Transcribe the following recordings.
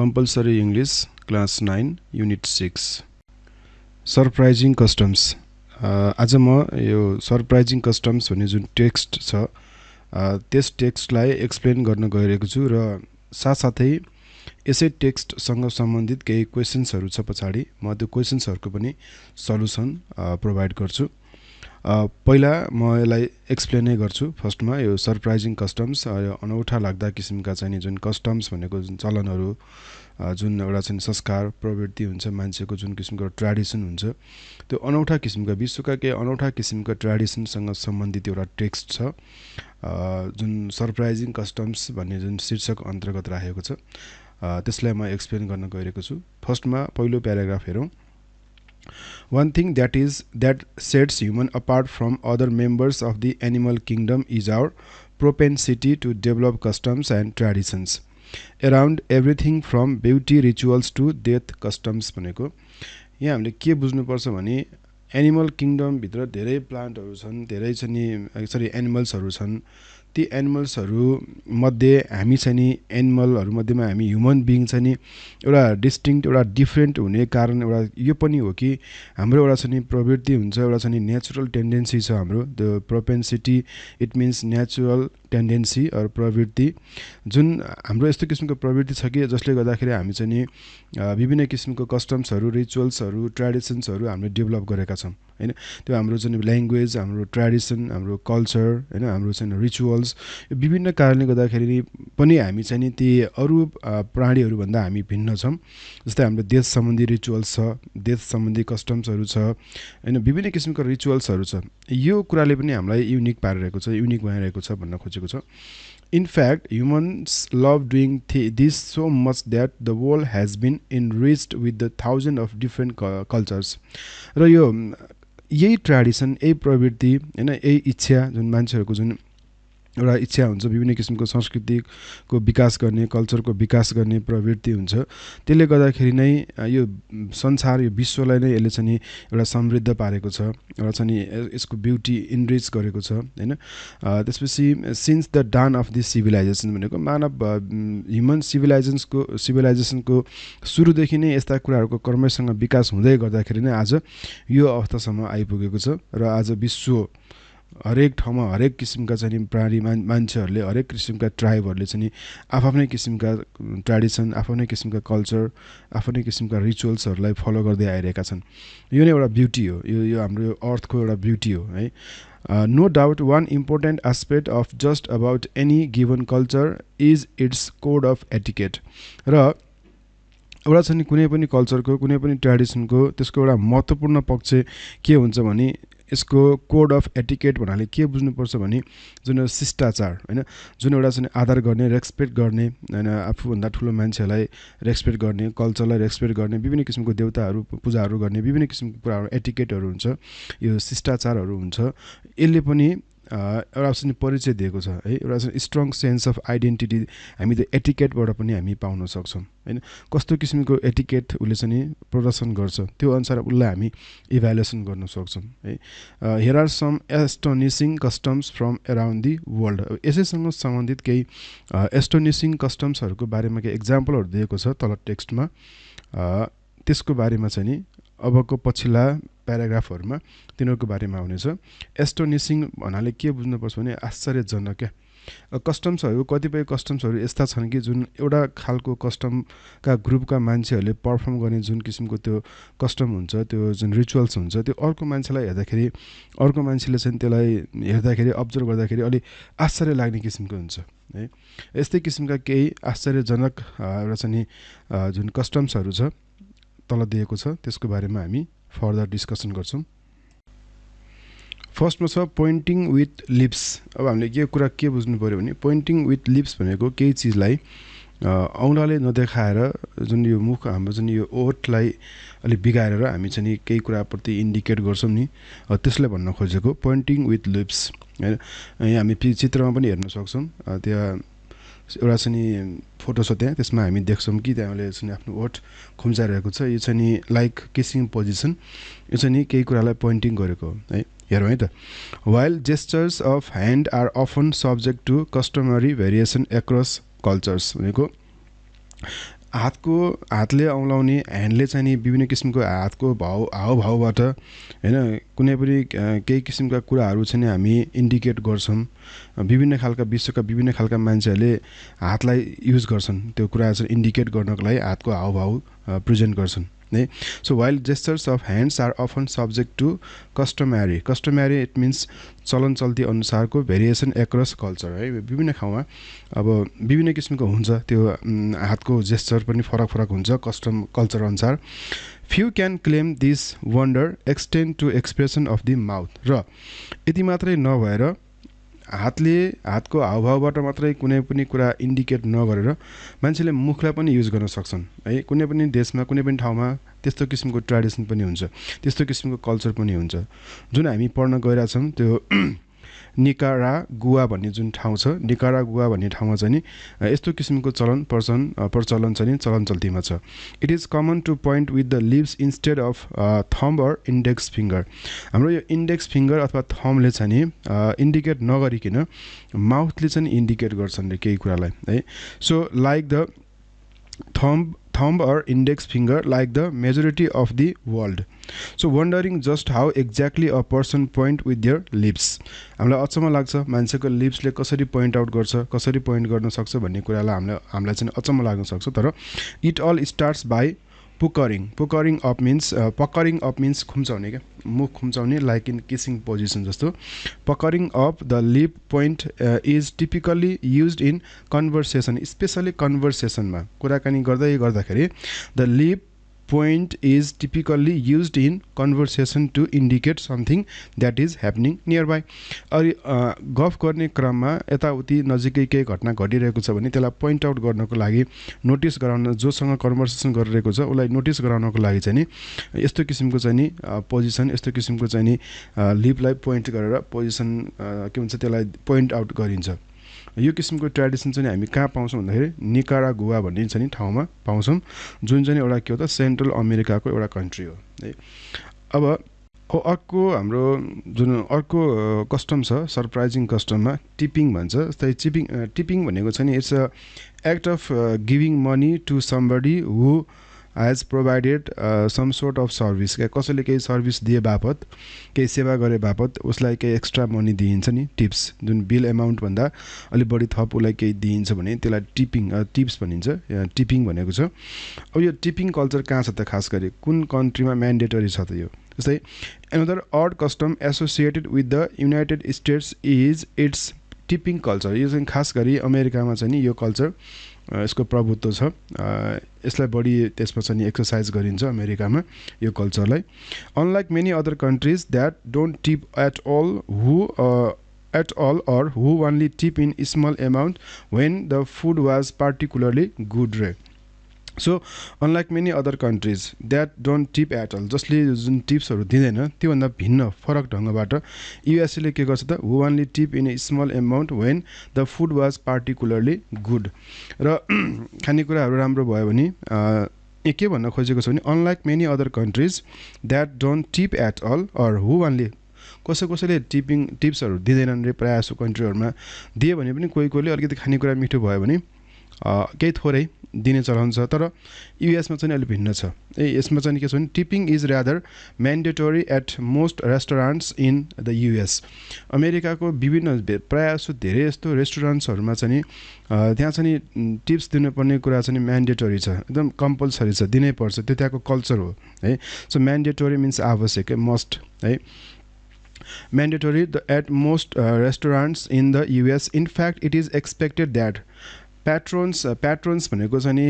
Compulsory English Class 9 Unit 6 Surprising Customs आज म यो सरप्राइजिङ कस्टम्स भन्ने जुन टेक्स्ट छ त्यस टेक्स्टलाई एक्सप्लेन गर्न गइरहेको छु र साथसाथै यसै टेक्स्टसँग सम्बन्धित केही क्वेशन्सहरु छ पछाडी म त्यो क्वेशन्सहरुको पनि सल्युसन प्रोवाइड गर्छु पहिला म यसलाई एक्सप्लेन गर्छु फर्स्टमा यो सरप्राइजिङ कस्टम्स अनौठा लाग्दा किसिमका चाहिँ जुन कस्टम्स भनेको जुन चलनहरु जुन एउटा चाहिँ संस्कार प्रवृत्ति हुन्छ मान्छेको जुन किसिमको ट्रेडिसन हुन्छ त्यो अनौठा किसिमका विश्वका केही अनौठा किसिमका ट्रेडिसनसँग सम्बन्धित एउटा टेक्स्ट छ जुन सरप्राइजिङ कस्टम्स भन्ने जुन शीर्षक अन्तर्गत राखेको छ त्यसलाई म एक्सप्लेन गर्न गइरहेको छु फर्स्टमा पहिलो प्याराग्राफ हेरौं One thing that sets human apart from other members of the animal kingdom is our propensity to develop customs and traditions around everything from beauty rituals to death customs भनेको यहाँ हामीले के बुझ्नु पर्छ भने एनिमल किंगडम भित्र धेरै प्लान्टहरु छन् धेरै चाहिँ एनिमल्सहरु छन् ती एनिमल्सहरु मध्ये हामी चाहिँ नि एनिमलहरु मध्येमा हामी ह्युमन बीइङ चाहिँ नि एउटा डिस्टिंक्ट एउटा डिफरेंट हुने कारण एउटा यो पनि हो कि हाम्रो एउटा चाहिँ प्रवृत्ति हुन्छ एउटा चाहिँ नेचुरल टेन्डेन्सी छ हाम्रो the propensity it means natural tendency or प्रवृत्ति जुन हाम्रो यस्तो किसिमको प्रवृत्ति छ कि जसले गर्दाखेरि हामी चाहिँ नि विभिन्न किसिमको कस्टम्सहरु रिचुअल्सहरु ट्रेडिसन्सहरु हामीले डेभलप गरेका छौं हैन त्यो हाम्रो जुन ल्याङ्ग्वेज हाम्रो ट्रेडिसन हाम्रो कल्चर हैन हाम्रो चाहिँ रिचुअल्स यो विभिन्न कारणले गर्दाखेरि पनि हामी चाहिँ नि ती अरु प्राणीहरु भन्दा हामी भिन्न छौं जस्तै हाम्रो देश सम्बन्धी रिचुअल्स छ देश सम्बन्धी कस्टम्सहरु छ हैन विभिन्न किसिमका रिचुअल्सहरु छ यो कुराले पनि हामीलाई युनिक पारिरहेको छ युनिक बनाइरहेको छ भन्न खोजेको छ In fact, humans love doing this so much that the world has been enriched with the thousands of different cultures. र यो यही ट्रेडिसन यही प्रवृत्ति हैन यही इच्छा जुन मान्छेहरुको जुन एउटा इच्छा हुन्छ विभिन्न किसिमको संस्कृतिको विकास गर्ने कल्चरको विकास गर्ने प्रवृत्ति हुन्छ त्यसले गर्दाखेरि नै यो संसार यो विश्वलाई नै यसले चाहिँ एउटा समृद्ध पारेको छ एउटा चाहिँ यसको ब्युटी इनरिच गरेको छ हैन त्यसपछि since the dawn of this civilization भनेको मानव ह्युमन सिभिलाइजेसनको सुरुदेखि नै यस्ता कुराहरुको क्रमसँग विकास हुँदै गर्दाखेरि नै आज यो अवस्थासम्म आइपुगेको छ र आज विश्व हरेक ठाउँमा हरेक किसिमका चाहिँ प्राणी मान्छेहरुले हरेक किसिमका ट्राइबहरुले चाहिँ आफ्नै किसिमका ट्रेडिसन आफ्नै किसिमका कल्चर आफ्नै किसिमका रिचुअल्सहरुलाई फलो गर्दै आइरहेका छन् यो नै एउटा ब्युटी हो यो हाम्रो अर्थको एउटा ब्युटी हो है No doubt one important aspect of just about any given culture is its code of etiquette र एउटा चाहिँ कुनै पनि कल्चरको कुनै पनि ट्रेडिसनको त्यसको एउटा महत्त्वपूर्ण पक्ष के हुन्छ भने यसको कोड अफ एटिकेट भन्नाले के बुझ्नु पर्छ भने जुन शिष्टाचार हैन जुन एउटा चाहिँ आदर गर्ने रेस्पेक्ट गर्ने हैन आफू भन्दा ठूलो मान्छेलाई रेस्पेक्ट गर्ने कल्चरलाई रेस्पेक्ट गर्ने विभिन्न किसिमको देवताहरु पूजाहरु गर्ने विभिन्न किसिमको कुराहरु एटिकेटहरु हुन्छ यो शिष्टाचारहरु हुन्छ यसले पनि एउटा चाहिँ परिचय दिएको छ है एउटा चाहिँ स्ट्रङ सेन्स अफ आइडेन्टिटी हामी त्यो एटिकेटबाट पनि हामी पाउन सक्छौं हैन कस्तो किसिमको एटिकेट उले चाहिँ प्रदर्शन गर्छ त्यो अनुसार उलाई हामी इभ्यालुएसन गर्न सक्छौं है here are some astonishing customs from around the world यसैसँग सम्बन्धित केही एस्टोनिशिङ कस्टम्सहरुको बारेमा केही एक्जाम्पलहरु दिएको छ तल टेक्स्टमा त्यसको बारेमा चाहिँ नि अबको पछिल्ला प्याराग्राफहरुमा तिनीहरुको बारेमा आउनेछ एस्टोनिशिङ भन्नाले के बुझ्नु पर्छ भने आश्चर्यजनक क्या कस्टम्सहरु कतिपय कस्टम्सहरु यस्ता छन् कि जुन एउटा खालको कस्टमका ग्रुपका मान्छेहरुले परफर्म गर्ने जुन किसिमको त्यो कस्टम हुन्छ त्यो जुन रिचुअल्स हुन्छ त्यो अर्को मान्छेलाई हेर्दाखेरि अर्को मान्छेले चाहिँ त्यसलाई हेर्दाखेरि अब्जर्भ गर्दाखेरि अलि आश्चर्य लाग्ने किसिमको हुन्छ है यस्तै किसिमका केही आश्चर्यजनक एउटा चाहिँ जुन कस्टम्सहरु छ तल दिएको छ त्यसको बारेमा हामी फर्दर डिस्कसन गर्छौं फर्स्टमा छ पोइन्टिङ विथ लिप्स अब हामीले के कुरा के बुझ्नु पर्यो भने पोइन्टिङ विथ लिप्स भनेको केही चीजलाई औंलाले नदेखाएर जुन यो मुख हाम्रो जुन यो ओठलाई अलि बिगारेर हामी चाहिँ केही कुराप्रति इन्डिकेट गर्छौं नि त्यसले भन्न खोजेको पोइन्टिङ विथ लिप्स हैन यहाँ हामी चित्रमा पनि हेर्न सक्छौं त्यहाँ एउटा चाहिँ फोटो छ त्यहाँ त्यसमा हामी देख्छौं कि त्यहाँले चाहिँ आफ्नो ओठ खुम्चाइरहेको छ यो चाहिँ लाइक किसिङ पोजिसन यो चाहिँ केही कुरालाई पोइन्टिङ गरेको है हेरौं है त while gestures of hand are often subject to customary variation across cultures भनेको हातले औँलाउने ह्यान्डले चाहिँ नि विभिन्न किसिमको हातको हावभावबाट हैन कुनै पनि केही किसिमका कुराहरू चाहिँ हामी इन्डिकेट गर्छौं विभिन्न खालका विश्वका विभिन्न खालका मान्छेहरूले हातलाई युज गर्छन् त्यो कुरा चाहिँ इन्डिकेट गर्नको लागि हातको हावभाव प्रेजेन्ट गर्छन् है so while gestures of hands are often subject to customary it means चलन चल्ती अनुसारको भेरिएसन एक्रस कल्चर है विभिन्न ठाउँमा अब विभिन्न किसिमको हुन्छ त्यो हातको जेस्चर पनि फरक हुन्छ कस्टम कल्चर अनुसार few can claim this wonder extend to expression of the mouth र यति मात्रै नभएर हातको हावभावबाट मात्रै कुनै पनि कुरा इन्डिकेट नगरेर मान्छेले मुखलाई पनि युज गर्न सक्छन् है कुनै पनि देशमा कुनै पनि ठाउँमा त्यस्तो किसिमको ट्रेडिसन पनि हुन्छ त्यस्तो किसिमको कल्चर पनि हुन्छ जुन हामी पढ्न गइरा छौं त्यो निकारागुआ भन्ने जुन ठाउँ छ निकारागुआ भन्ने ठाउँमा चाहिँ नि यस्तो किसिमको प्रचलन चाहिँ चलन चल्तीमा छ it is common to point with the lips instead of thumb or index finger हाम्रो यो इन्डेक्स फिङ्गर अथवा थम्बले चाहिँ नि इन्डिकेट नगरिकन माउथले चाहिँ इन्डिकेट गर्छन् रे केही कुरालाई है so like the thumb or index finger like the majority of the world so wondering just how exactly a person point with their lips हामीलाई अचम्म लाग्छ मान्छेको लिप्सले कसरी पोइन्ट आउट गर्छ कसरी पोइन्ट गर्न सक्छ भन्ने कुरालाई हामीलाई चाहिँ अचम्म लाग्न सक्छ तर it all starts by puckering up means खुम्चाउने क्या मुख खुम्चाउने लाइक इन किसिङ पोजिसन जस्तो puckering up the lip point is typically used in conversation specially कन्भर्सेसनमा कुराकानी गर्दाखेरि the lip point is typically used in conversation to indicate something that is happening nearby गफ गर्ने क्रममा यताउति नजिकै केही घटना घटिरहेको छ भने त्यसलाई पोइन्ट आउट गर्नको लागि नोटिस गराउन जोसँग कन्भर्सेसन गरिरहेको छ उसलाई नोटिस गराउनको लागि चाहिँ नि यस्तो किसिमको चाहिँ नि पोजिसन यस्तो किसिमको चाहिँ नि लिपलाई पोइन्ट गरेर पोजिसन के भन्छ त्यसलाई पोइन्ट आउट गरिन्छ यो किसिमको ट्रेडिसन चाहिँ हामी कहाँ पाउँछौं भन्दाखेरि निकारागुआ भन्ने चाहिँ ठाउँमा पाउँछौं जुन चाहिँ एउटा के हो त सेन्ट्रल अमेरिकाको एउटा कन्ट्री हो है अब अर्को कस्टम छ सरप्राइजिङ कस्टममा टिपिङ भन्छ जस्तै टिपिङ भनेको चाहिँ नि it's a act of giving money to somebody who has provided some sort of service कसैले केही सर्भिस दिए बापत केही सेवा गरे बापत उसलाई केही एक्स्ट्रा मनी दिइन्छ नि टिप्स जुन बिल अमाउन्ट भन्दा अलि बढी थप उसलाई केही दिइन्छ भने त्यसलाई टिप्स भनिन्छ टिपिङ भनेको छ अब यो टिपिङ कल्चर कहाँ छ त खास गरी कुन कन्ट्रीमा म्यान्डेटरी छ त यो जस्तै another odd custom associated with the United States is its tipping culture यो चाहिँ खास गरी अमेरिकामा चाहिँ नि यो कल्चर यसको प्रभुत्व छ यसलाई बढी त्यसमा चाहिँ एक्सरसाइज गरिन्छ अमेरिकामा यो कल्चरलाई unlike many other countries that don't tip at all or who only tip in small amount when the food was particularly good रे So unlike many other countries that don't tip at all जसले जुन टिप्सहरु दिदैन त्यो भन्दा भिन्न फरक ढंगबाट USA ले के गर्छ त who only tip in a small amount when the food was particularly good र खानेकुराहरु राम्रो भयो भने के भन्न खोजेको छ भने unlike many other countries that don't tip at all or who only कसैले टिप्सहरु दिदैनन् रे प्राय जसो कन्ट्रीहरुमा दिए भने पनि कोही अलिकति खानेकुरा मिठो भयो भने केही थोरै दिने चलन छ तर यूएस मा चाहिँ अलि भिन्न छ यसमा चाहिँ के छ भने tipping is rather mandatory at most restaurants in the US अमेरिकाको विभिन्न प्राय जसो धेरै जस्तो रेस्टुरेन्ट्सहरुमा चाहिँ त्यहाँ चाहिँ टिप्स दिनुपर्ने कुरा चाहिँ म्यान्डेटरी छ एकदम कम्पल्सरी छ दिनै पर्छ त्यो त्यहाँको कल्चर हो है सो म्यान्डेटरी मिन्स आवश्यक मस्ट है mandatory at most restaurants in the US in fact it is expected that patrons भनेको चाहिँ नि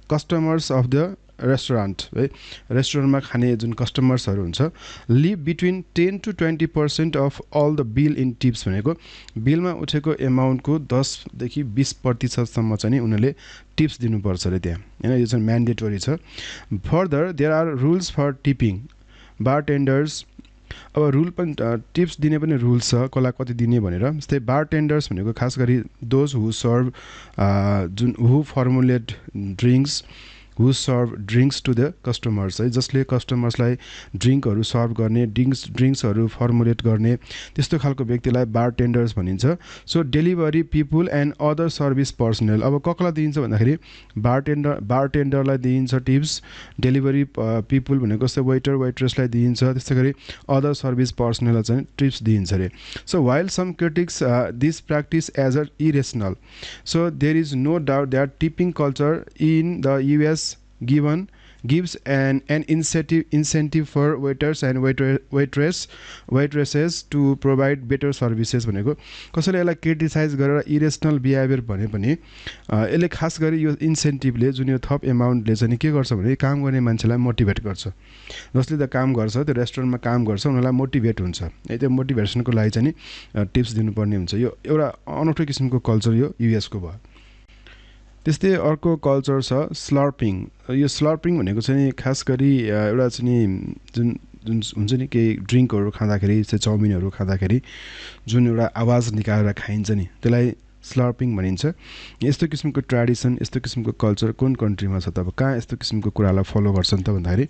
customers of the restaurant है रेस्टुरेन्टमा खाने जुन कस्टमर्सहरु हुन्छ live between 10 to 20% of all the bill in tips भनेको बिलमा उठेको अमाउन्टको 10 देखि 20% सम्म चाहिँ नि उनीहरुले टिप्स दिनुपर्छ रे त्यहाँ हैन यो चाहिँ म्यान्डेटरी छ further there are rules for tipping bartenders अब रुल पनि टिप्स दिने पनि रुल्स छ कसलाई कति दिने भनेर जस्तै बारटेन्डर्स भनेको खास गरी दोज हु सर्भ जुन who formulate drinks who serve drinks to the customers है जसले कस्टमर्सलाई ड्रिङ्कहरू सर्भ गर्ने ड्रिङ्क्सहरू फर्मुलेट गर्ने त्यस्तो खालको व्यक्तिलाई बारटेन्डर्स भनिन्छ so delivery people and other service personal अब कसलाई दिइन्छ भन्दाखेरि बारटेन्डरलाई दिइन्छ टिप्स डेलिभरी पिपुल भनेको जस्तै वेटर वेट्रेसलाई दिइन्छ त्यस्तै गरी अदर सर्भिस पर्सनललाई चाहिँ टिप्स दिइन्छ रे so while some critics this practice as a irrational so there is no doubt that tipping culture in the US gives an incentive for waiters and waitresses to provide better services भनेको कसैले यसलाई criticise गरेर irrational behaviour भने पनि यसले खास गरी यो इन्सेन्टिभले जुन यो थप एमाउन्टले चाहिँ के गर्छ भने काम गर्ने मान्छेलाई मोटिभेट गर्छ जसले त काम गर्छ त्यो रेस्टुरेन्टमा काम गर्छ उनीहरूलाई मोटिभेट हुन्छ है त्यो मोटिभेसनको लागि चाहिँ टिप्स दिनुपर्ने हुन्छ यो एउटा अनौठो किसिमको कल्चर यो युएसको भयो त्यस्तै अर्को कल्चर छ स्लर्पिङ यो स्लर्पिङ भनेको चाहिँ खास गरी एउटा चाहिँ जुन हुन्छ नि केही ड्रिङ्कहरू खाँदाखेरि चाहिँ चाउमिनहरू खाँदाखेरि जुन एउटा आवाज निकालेर खाइन्छ नि त्यसलाई स्लर्पिङ भनिन्छ यस्तो किसिमको ट्रेडिसन यस्तो किसिमको कल्चर कुन कन्ट्रीमा छ त अब कहाँ यस्तो किसिमको कुरालाई फलो गर्छन् त भन्दाखेरि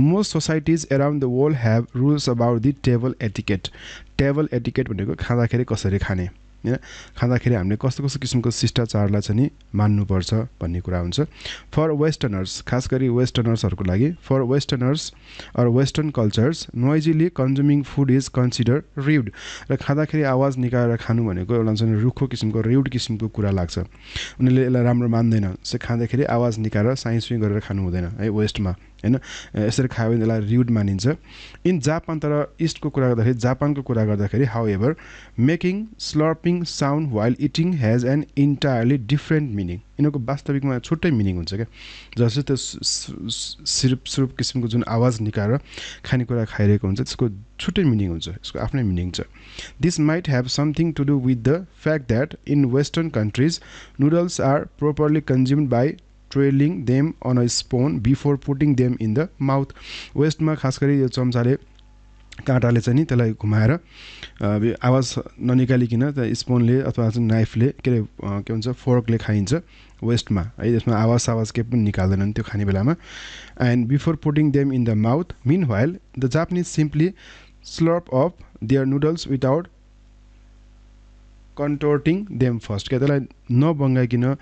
most societies around the world have rules about the table etiquette भनेको खाँदाखेरि कसरी खाने हैन खाँदाखेरि हामीले कस्तो कस्तो किसिमको शिष्टाचारलाई चाहिँ नि मान्नुपर्छ भन्ने कुरा हुन्छ फर वेस्टर्नर्स खास गरी वेस्टर्नर्सहरूको लागि for westerners or western cultures noisily consuming food is consider rude र खाँदाखेरि आवाज निकालेर खानु भनेको एउटा चाहिँ रुखो किसिमको रिउड किसिमको कुरा लाग्छ उनीहरूले यसलाई राम्रो मान्दैन सो खाँदाखेरि आवाज निकालेर साइन्सुइङ गरेर खानु हुँदैन है वेस्टमा हैन यसरी खायो भने यसलाई रिउड मानिन्छ इन जापान तर इस्टको कुरा गर्दाखेरि जापानको कुरा गर्दाखेरि however making slurping sound while eating has an entirely different meaning यिनीहरूको वास्तविकमा छुट्टै मिनिङ हुन्छ क्या जस्तै त्यो सिरुप किसिमको जुन आवाज निकालेर खानेकुरा खाइरहेको हुन्छ त्यसको छुट्टै मिनिङ हुन्छ यसको आफ्नै मिनिङ छ this might have something to do with the fact that in western countries noodles are properly consumed by trailing them on a spoon before putting them in the mouth वेस्टमा खास गरी यो चम्चाले काँटाले चाहिँ नि त्यसलाई घुमाएर आवाज ननिकालिकन त स्पोनले अथवा चाहिँ नाइफले के भन्छ फोर्कले खाइन्छ वेस्टमा है त्यसमा आवाज केही पनि निकाल्दैनन् त्यो खाने बेलामा and before putting them in the mouth meanwhile the Japanese simply slurp up their noodles without contorting them first क्या त्यसलाई नबङ्गाइकन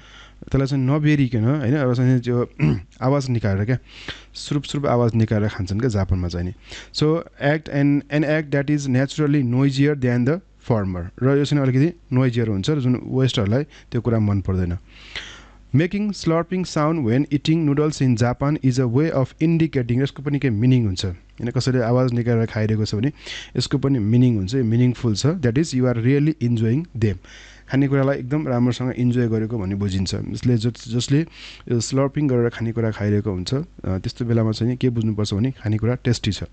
त्यसलाई चाहिँ नबेरिकन होइन एउटा चाहिँ त्यो आवाज निकालेर क्या सुरुप आवाज निकालेर खान्छन् क्या जापानमा चाहिँ नि so an act that is naturally noisier than the former र यो चाहिँ अलिकति नोइजियर हुन्छ र जुन वेस्टहरूलाई त्यो कुरा मन पर्दैन making slurping sound when eating noodles in Japan is a way of indicating यसको पनि केही मिनिङ हुन्छ होइन कसैले आवाज निकालेर खाइरहेको छ भने यसको पनि मिनिङ हुन्छ मिनिङफुल छ that is you are really enjoying them खानेकुरालाई एकदम राम्रोसँग इन्जोय गरेको भन्ने बुझिन्छ जसले स्लर्पिङ गरेर खानेकुरा खाइरहेको हुन्छ त्यस्तो बेलामा चाहिँ के बुझ्नुपर्छ भने खानेकुरा टेस्टी छ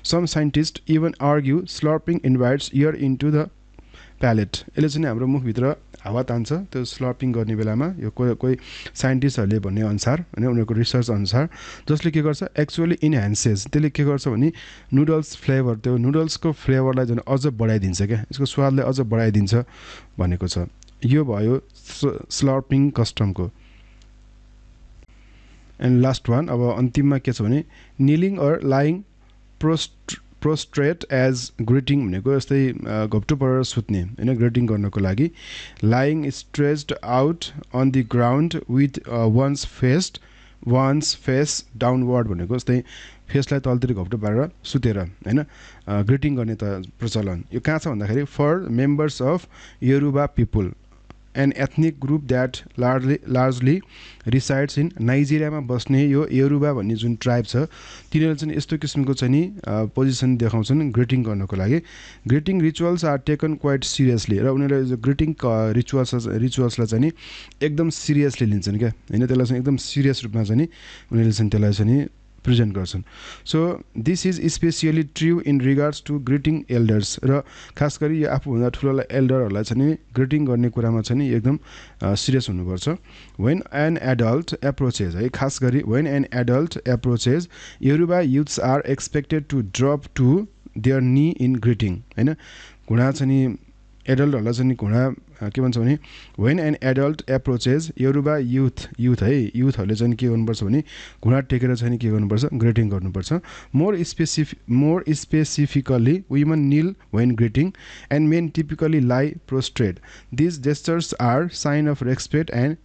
some scientist even argue slurping invites air into the palate यसले चाहिँ हाम्रो मुखभित्र हावा तान्छ त्यो स्लर्पिङ गर्ने बेलामा यो कोही साइन्टिस्टहरूले भन्ने अनुसार होइन उनीहरूको रिसर्च अनुसार जसले के गर्छ एक्चुअली इन्हान्सेस त्यसले के गर्छ भने नुडल्स फ्लेभर त्यो नुडल्सको फ्लेभरलाई झन् अझ बढाइदिन्छ क्या यसको स्वादलाई अझ बढाइदिन्छ भनेको छ यो भयो स्लर्पिङ कस्टमको एन्ड लास्ट वान अब अन्तिममा के छ भने kneeling or lying prostrate as greeting भनेको जस्तै घप्टो परेर सुत्ने होइन ग्रिटिङ गर्नको लागि lying stretched out on the ground with one's face downward भनेको जस्तै फेसलाई तलतिर घप्टो पारेर सुतेर होइन ग्रिटिङ गर्ने त प्रचलन यो कहाँ छ भन्दाखेरि for members of Yoruba people an ethnic group that largely resides in नाइजेरियामा बस्ने यो योरुबा भन्ने जुन ट्राइब छ तिनीहरूले चाहिँ यस्तो किसिमको चाहिँ नि पोजिसन देखाउँछन् ग्रिटिङ गर्नको लागि greeting rituals are taken quite seriously र उनीहरूले जो ग्रिटिङ रिचुअल्सलाई चाहिँ नि एकदम सिरियसली लिन्छन् क्या होइन त्यसलाई चाहिँ एकदम सिरियस रूपमा चाहिँ नि उनीहरूले चाहिँ त्यसलाई चाहिँ नि प्रेजेन्ट गर्छन् so this is especially true in regards to greeting elders र खास गरी यो आफूभन्दा ठुलोलाई एल्डरहरूलाई चाहिँ नि ग्रिटिङ गर्ने कुरामा चाहिँ नि एकदम सिरियस हुनुपर्छ वेन एन एडल्ट एप्रोचेज है खास गरी when an adult approaches Yoruba youths are expected to drop to their knee in greeting होइन घुँडा चाहिँ नि एडल्टहरूलाई चाहिँ घुँडा के भन्छ भने when an adult approaches Yoruba youth है युथहरूले चाहिँ के गर्नुपर्छ भने घुँडा टेकेर चाहिँ के गर्नुपर्छ ग्रिटिङ गर्नुपर्छ more specifically women kneel when greeting and men typically lie prostrate. These gestures are sign of respect and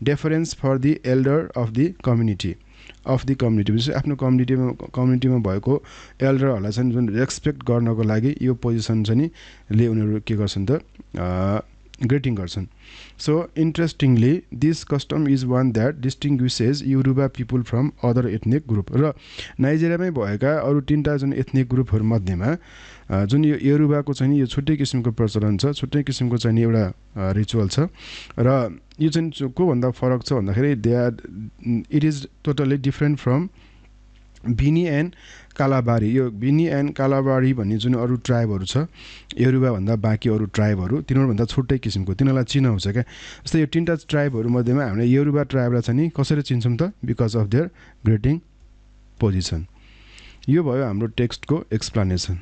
deference for the elder of the community. आफ्नो कम्युनिटीमा भएको एल्डरहरूलाई चाहिँ जुन रेस्पेक्ट गर्नको लागि यो पोजिसन चाहिँ ले उनीहरू के गर्छन् त ग्रिटिङ गर्छन्. So interestingly this custom is one that distinguishes Yoruba people from other ethnic group. र नाइजेरियामै भएका अरू 3टा जुन एथनिक ग्रुपहरू मध्येमा जुन यो योरुबाको चाहिँ यो छुट्टै किसिमको प्रचलन छ, छुट्टै किसिमको चाहिँ एउटा रिचुअल छ. र यो चाहिँ को भन्दा फरक छ भन्दाखेरि it is totally different from Binny and कालाबारी. यो बिनी एन्ड कालाबारी भन्ने जुन अरू ट्राइबहरू छ योरुबा भन्दा बाँकी अरू ट्राइबहरू तिनीहरूभन्दा छुट्टै किसिमको तिनीहरूलाई चिनाउँछ क्या. जस्तै यो 3टा ट्राइबहरू मध्येमा हामीले योरुबा ट्राइबलाई चाहिँ नि कसरी चिन्छौँ त because of there greeting position. यो भयो हाम्रो टेक्स्टको एक्सप्लेनेसन.